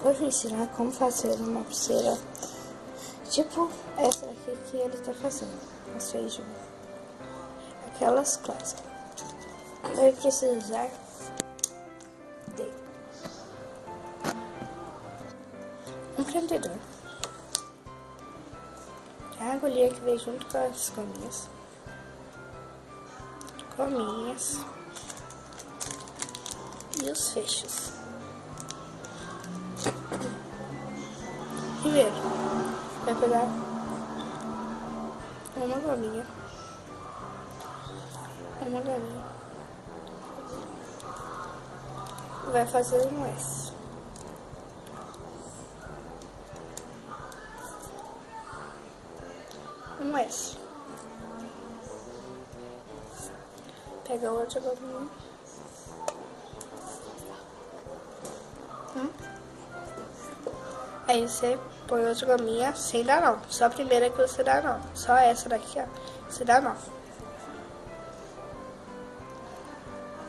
Vou te ensinar como fazer uma pulseira tipo essa aqui que ele tá fazendo. Mostra aí, Ju. Aquelas clássicas. Vai precisar de um prendedor, a agulha que vem junto com as gominhas e os fechos. Primeiro, vai pegar uma gominha, vai fazer um S. Um S. Pega a outra gominha. Aí você põe outra gominha sem dar nó. Só a primeira que você dá nó. Só essa daqui, ó. Você dá nó.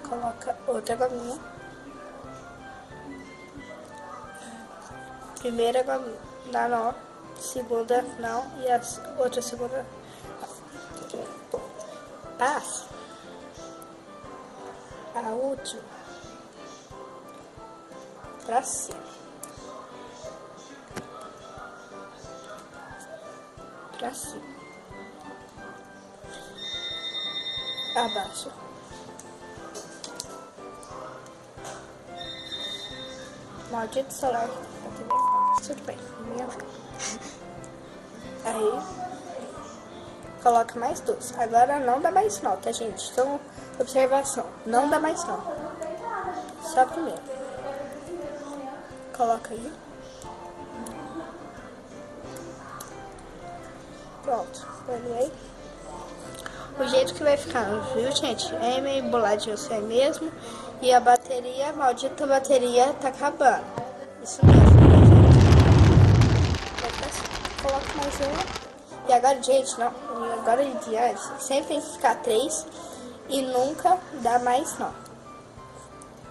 Coloca outra gominha. Primeira gominha, dá nó. Segunda não. E a outra segunda passa a última pra cima. Pra cima. Abaixo. Maldito celular. Tudo bem. Aí, coloca mais duas. Agora não dá mais nó, tá, gente? Então, observação. Não dá mais nó. Só primeiro. Coloca aí. Pronto. Olhei. O jeito que vai ficar, viu, gente? É meio boladinho assim mesmo. E a bateria, a maldita bateria tá acabando. Isso mesmo. Coloca mais uma. E agora, gente, não. Agora em diante, sempre tem que ficar 3 e nunca dá mais nó.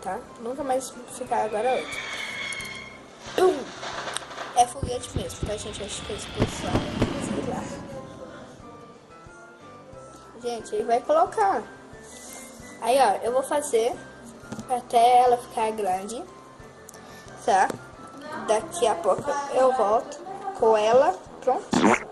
Tá? Nunca mais ficar agora 8. É foguete mesmo, tá, gente? Acho que é exposição. Sei lá. Gente, aí vai colocar. Aí, ó, eu vou fazer até ela ficar grande, tá? Daqui a pouco eu volto com ela prontinha.